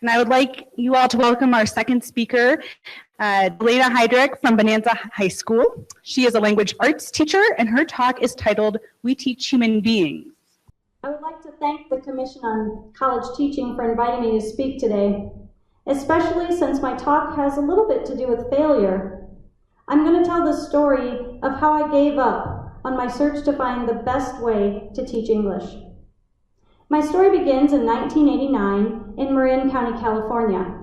And I would like you all to welcome our second speaker, Heidrich from Bonanza High School. She is a language arts teacher, and her talk is titled, "We Teach Human Beings." I would like to thank the Commission on College Teaching for inviting me to speak today, especially since my talk has a little bit to do with failure. I'm going to tell the story of how I gave up on my search to find the best way to teach English. My story begins in 1989 in Marin County, California.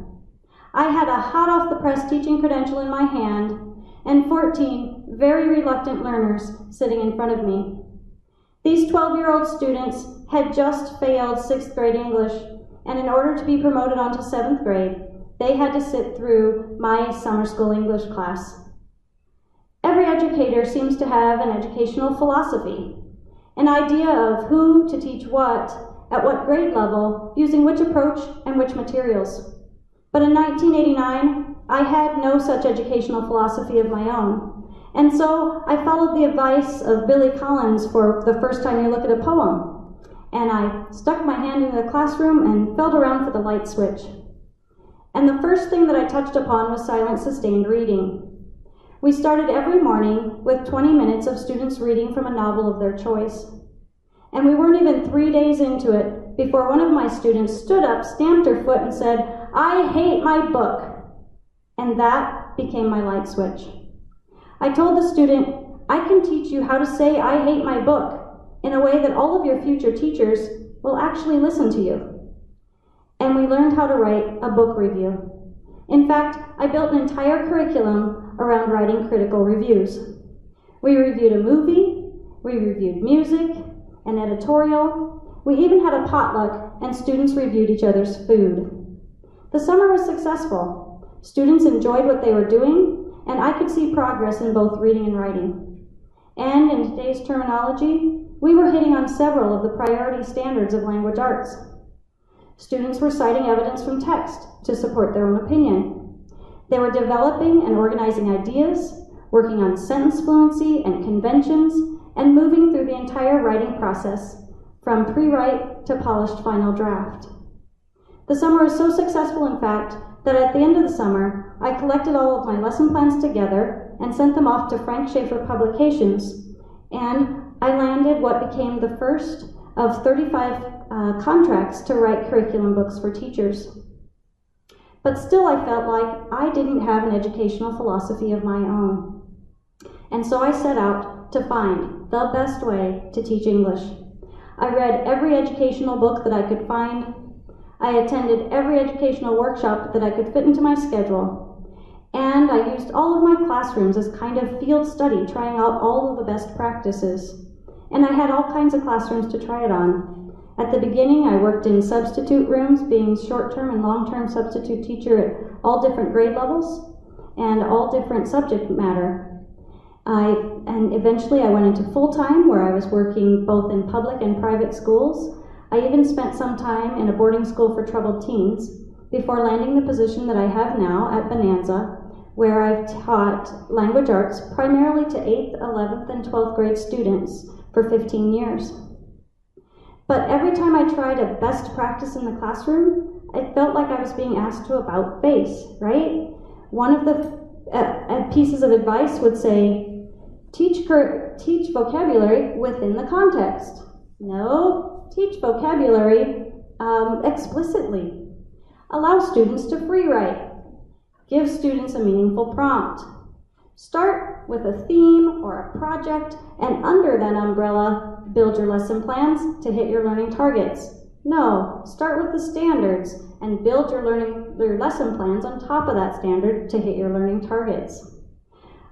I had a hot-off-the-press teaching credential in my hand and 14 very reluctant learners sitting in front of me. These 12-year-old students had just failed 6th grade English, and in order to be promoted onto 7th grade, they had to sit through my summer school English class. Every educator seems to have an educational philosophy, an idea of who to teach what, at what grade level, using which approach and which materials. But in 1989, I had no such educational philosophy of my own, and so I followed the advice of Billy Collins for the first time you look at a poem, and I stuck my hand into the classroom and felt around for the light switch. And the first thing that I touched upon was silent sustained reading. We started every morning with 20 minutes of students reading from a novel of their choice. And we weren't even 3 days into it before one of my students stood up, stamped her foot, and said, "I hate my book." And that became my light switch. I told the student, "I can teach you how to say I hate my book in a way that all of your future teachers will actually listen to you." And we learned how to write a book review. In fact, I built an entire curriculum around writing critical reviews. We reviewed a movie, we reviewed music, an editorial, we even had a potluck and students reviewed each other's food. The summer was successful. Students enjoyed what they were doing, and I could see progress in both reading and writing. And in today's terminology, we were hitting on several of the priority standards of language arts. Students were citing evidence from text to support their own opinion. They were developing and organizing ideas, working on sentence fluency and conventions, and moving through the entire writing process, from pre-write to polished final draft. The summer was so successful, in fact, that at the end of the summer, I collected all of my lesson plans together and sent them off to Frank Schaeffer Publications, and I landed what became the first of 35 contracts to write curriculum books for teachers. But still I felt like I didn't have an educational philosophy of my own. And so I set out to find the best way to teach English. I read every educational book that I could find. I attended every educational workshop that I could fit into my schedule. And I used all of my classrooms as kind of field study, trying out all of the best practices. And I had all kinds of classrooms to try it on. At the beginning, I worked in substitute rooms, being short-term and long-term substitute teacher at all different grade levels and all different subject matter. And eventually I went into full-time, where I was working both in public and private schools. I even spent some time in a boarding school for troubled teens before landing the position that I have now at Bonanza, where I've taught language arts primarily to 8th, 11th, and 12th grade students for 15 years. But every time I tried a best practice in the classroom, it felt like I was being asked to about face, right? One of the pieces of advice would say, teach vocabulary within the context. No, teach vocabulary explicitly. Allow students to free write. Give students a meaningful prompt. Start with a theme or a project, and under that umbrella, build your lesson plans to hit your learning targets. No, start with the standards and build your lesson plans on top of that standard to hit your learning targets.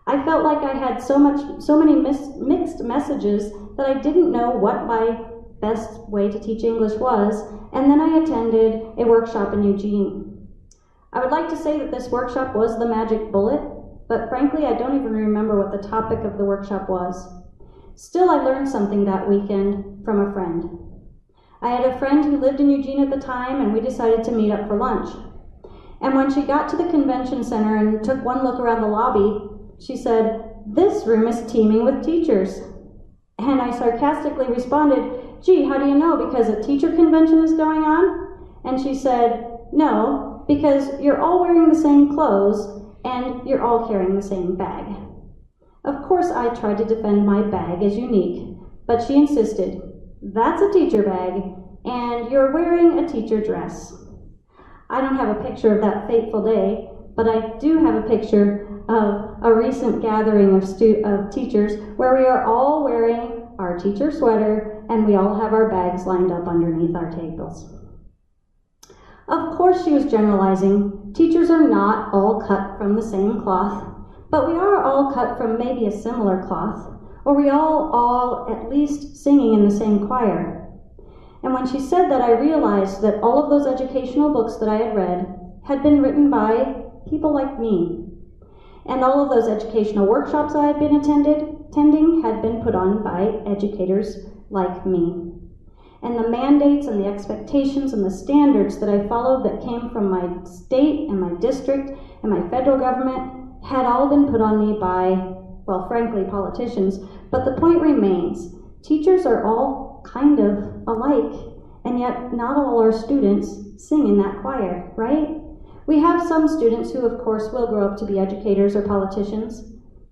I felt like I had so many mixed messages that I didn't know what my best way to teach English was, and then I attended a workshop in Eugene. I would like to say that this workshop was the magic bullet, but frankly, I don't even remember what the topic of the workshop was. Still, I learned something that weekend from a friend. I had a friend who lived in Eugene at the time, and we decided to meet up for lunch. And when she got to the convention center and took one look around the lobby, she said, "This room is teeming with teachers." And I sarcastically responded, "Gee, how do you know? Because a teacher convention is going on?" And she said, no, because you're all wearing the same clothes and you're all carrying the same bag. Of course, I tried to defend my bag as unique, but she insisted, that's a teacher bag, and you're wearing a teacher dress. I don't have a picture of that fateful day, but I do have a picture of a recent gathering of teachers where we are all wearing our teacher sweater and we all have our bags lined up underneath our tables. Of course she was generalizing. Teachers are not all cut from the same cloth, but we are all cut from maybe a similar cloth, or we all at least singing in the same choir. And when she said that, I realized that all of those educational books that I had read had been written by people like me. And all of those educational workshops I had been attending had been put on by educators like me. And the mandates and the expectations and the standards that I followed that came from my state and my district and my federal government had all been put on me by, well, frankly, politicians. But the point remains, teachers are all kind of alike, and yet not all our students sing in that choir, right? We have some students who, of course, will grow up to be educators or politicians,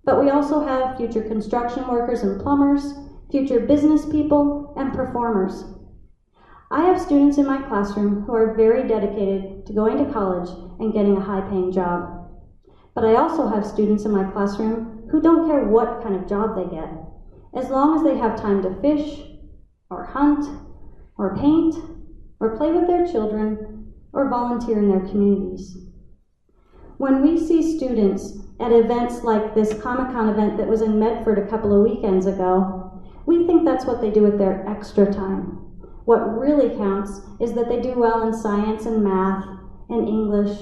but we also have future construction workers and plumbers, future business people, and performers. I have students in my classroom who are very dedicated to going to college and getting a high-paying job. But I also have students in my classroom who don't care what kind of job they get, as long as they have time to fish, or hunt, or paint, or play with their children, or volunteer in their communities. When we see students at events like this Comic-Con event that was in Medford a couple of weekends ago, we think that's what they do with their extra time. What really counts is that they do well in science and math and English.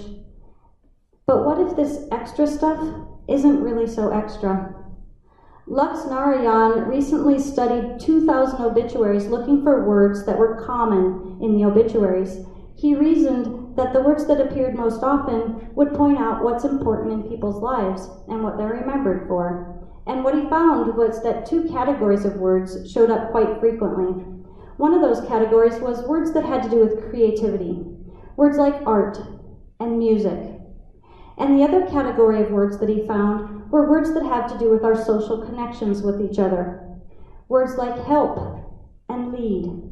But what if this extra stuff isn't really so extra? Lux Narayan recently studied 2,000 obituaries looking for words that were common in the obituaries. He reasoned that the words that appeared most often would point out what's important in people's lives and what they're remembered for. And what he found was that two categories of words showed up quite frequently. One of those categories was words that had to do with creativity, words like art and music. And the other category of words that he found were words that have to do with our social connections with each other, words like help and lead.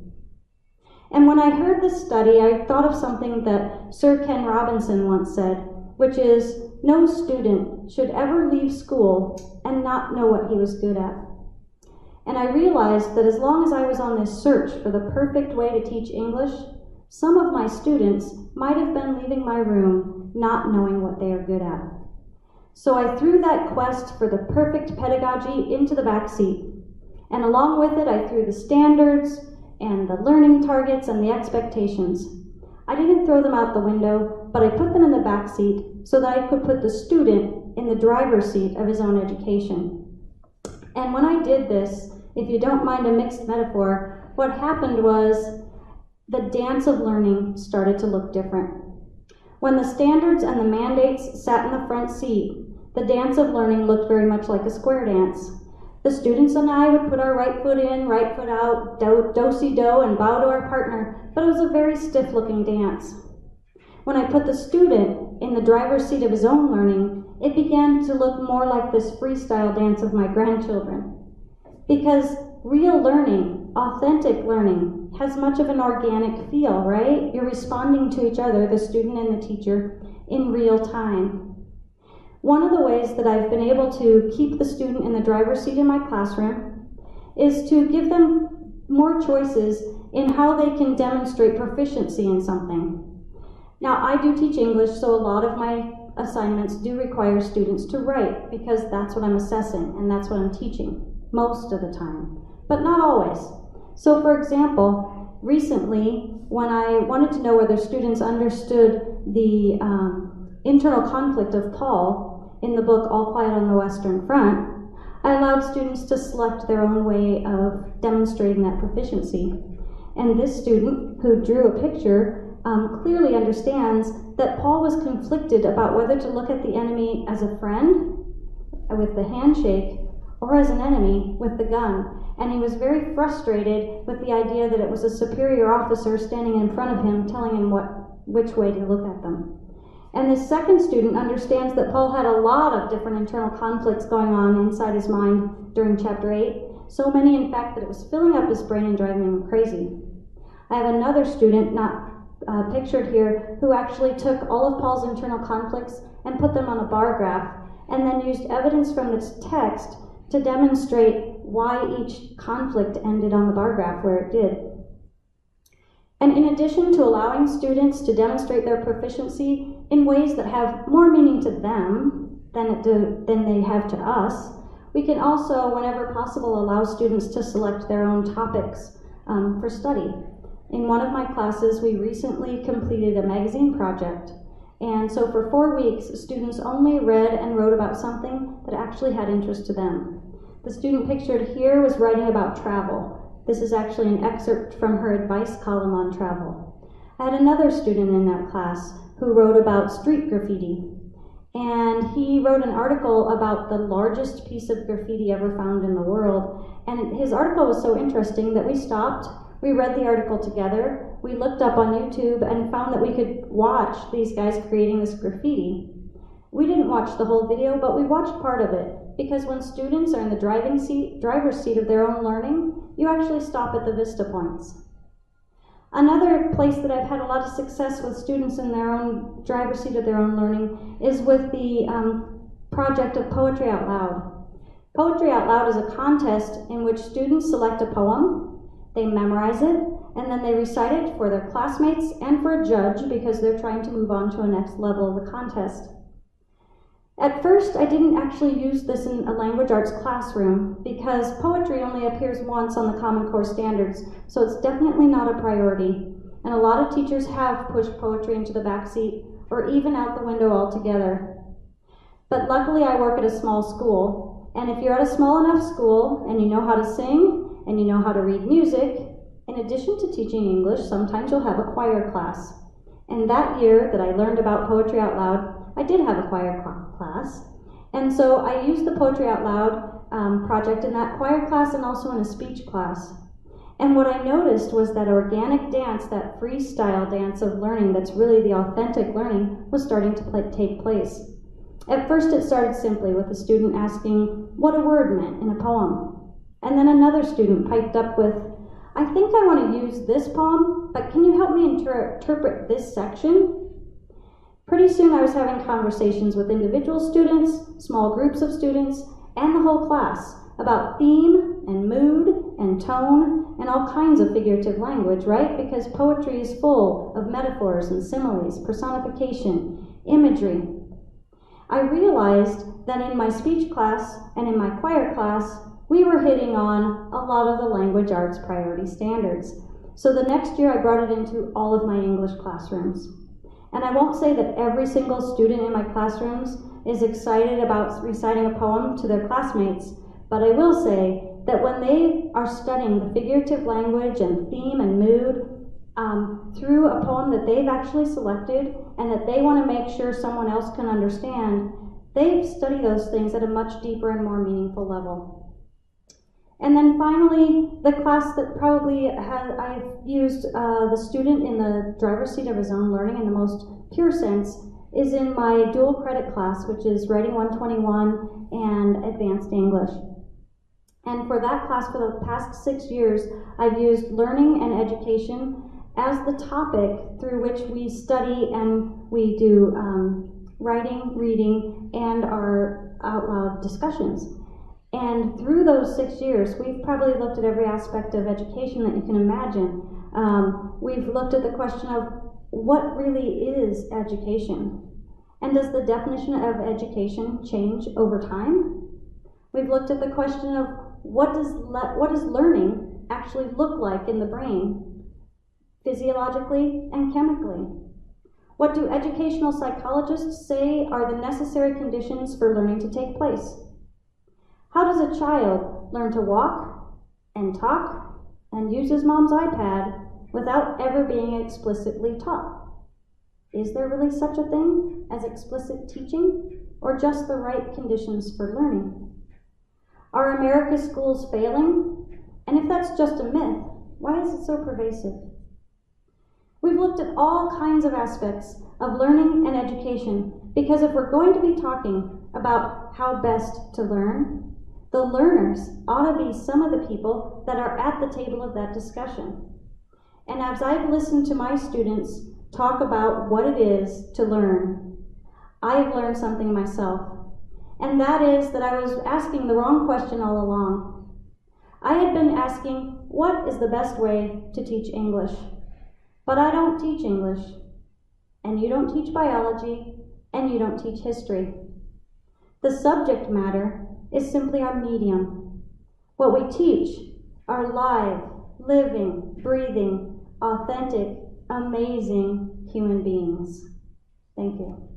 And when I heard this study, I thought of something that Sir Ken Robinson once said, which is, no student should ever leave school and not know what he was good at. And I realized that as long as I was on this search for the perfect way to teach English, some of my students might have been leaving my room not knowing what they are good at. So I threw that quest for the perfect pedagogy into the back seat. And along with it, I threw the standards and the learning targets and the expectations. I didn't throw them out the window, but I put them in the back seat so that I could put the student in the driver's seat of his own education. And when I did this, if you don't mind a mixed metaphor, what happened was the dance of learning started to look different. When the standards and the mandates sat in the front seat, the dance of learning looked very much like a square dance. The students and I would put our right foot in, right foot out, do-si-do, and bow to our partner, but it was a very stiff-looking dance. When I put the student in the driver's seat of his own learning, it began to look more like this freestyle dance of my grandchildren. Because real learning, authentic learning, has much of an organic feel, right? You're responding to each other, the student and the teacher, in real time. One of the ways that I've been able to keep the student in the driver's seat in my classroom is to give them more choices in how they can demonstrate proficiency in something. Now, I do teach English, so a lot of my assignments do require students to write because that's what I'm assessing and that's what I'm teaching most of the time, but not always. So for example, recently when I wanted to know whether students understood the internal conflict of Paul in the book All Quiet on the Western Front, I allowed students to select their own way of demonstrating that proficiency. And this student who drew a picture clearly understands that Paul was conflicted about whether to look at the enemy as a friend with the handshake or as an enemy with the gun. And he was very frustrated with the idea that it was a superior officer standing in front of him telling him what which way to look at them. And this second student understands that Paul had a lot of different internal conflicts going on inside his mind during chapter 8, so many in fact that it was filling up his brain and driving him crazy. I have another student, not pictured here, who actually took all of Paul's internal conflicts and put them on a bar graph, and then used evidence from this text to demonstrate why each conflict ended on the bar graph where it did. And in addition to allowing students to demonstrate their proficiency in ways that have more meaning to them than they have to us, we can also, whenever possible, allow students to select their own topics for study. In one of my classes, we recently completed a magazine project. And so for 4 weeks, students only read and wrote about something that actually had interest to them. The student pictured here was writing about travel. This is actually an excerpt from her advice column on travel. I had another student in that class who wrote about street graffiti. And he wrote an article about the largest piece of graffiti ever found in the world. And his article was so interesting that we stopped. We read the article together, we looked up on YouTube and found that we could watch these guys creating this graffiti. We didn't watch the whole video, but we watched part of it, because when students are in the driver's seat of their own learning, you actually stop at the vista points. Another place that I've had a lot of success with students in their own driver's seat of their own learning is with the project of Poetry Out Loud. Poetry Out Loud is a contest in which students select a poem, they memorize it, and then they recite it for their classmates and for a judge because they're trying to move on to a next level of the contest. At first, I didn't actually use this in a language arts classroom because poetry only appears once on the Common Core standards, so it's definitely not a priority. And a lot of teachers have pushed poetry into the back seat or even out the window altogether. But luckily, I work at a small school, and if you're at a small enough school and you know how to sing, and you know how to read music, in addition to teaching English, sometimes you'll have a choir class. And that year that I learned about Poetry Out Loud, I did have a choir class. And so I used the Poetry Out Loud project in that choir class and also in a speech class. And what I noticed was that organic dance, that freestyle dance of learning that's really the authentic learning, was starting to take place. At first it started simply with a student asking what a word meant in a poem. And then another student piped up with, I think I want to use this poem, but can you help me interpret this section? Pretty soon I was having conversations with individual students, small groups of students, and the whole class about theme and mood and tone and all kinds of figurative language, right? Because poetry is full of metaphors and similes, personification, imagery. I realized that in my speech class and in my choir class, we were hitting on a lot of the language arts priority standards. So the next year I brought it into all of my English classrooms. And I won't say that every single student in my classrooms is excited about reciting a poem to their classmates, but I will say that when they are studying the figurative language and theme and mood through a poem that they've actually selected and that they want to make sure someone else can understand, they study those things at a much deeper and more meaningful level. And then finally, the class that probably I've used the student in the driver's seat of his own learning in the most pure sense is in my dual credit class, which is Writing 121 and Advanced English. And for that class, for the past 6 years, I've used learning and education as the topic through which we study and we do writing, reading, and our out loud discussions. And through those 6 years, we've probably looked at every aspect of education that you can imagine. We've looked at the question of what really is education? And does the definition of education change over time? We've looked at the question of what does learning actually look like in the brain, physiologically and chemically? What do educational psychologists say are the necessary conditions for learning to take place? How does a child learn to walk and talk and use his mom's iPad without ever being explicitly taught? Is there really such a thing as explicit teaching, or just the right conditions for learning? Are America's schools failing? And if that's just a myth, why is it so pervasive? We've looked at all kinds of aspects of learning and education because if we're going to be talking about how best to learn, the learners ought to be some of the people that are at the table of that discussion. And as I've listened to my students talk about what it is to learn, I've learned something myself. And that is that I was asking the wrong question all along. I had been asking, what is the best way to teach English? But I don't teach English, and you don't teach biology, and you don't teach history. The subject matter is simply our medium. What we teach are live, living, breathing, authentic, amazing human beings. Thank you.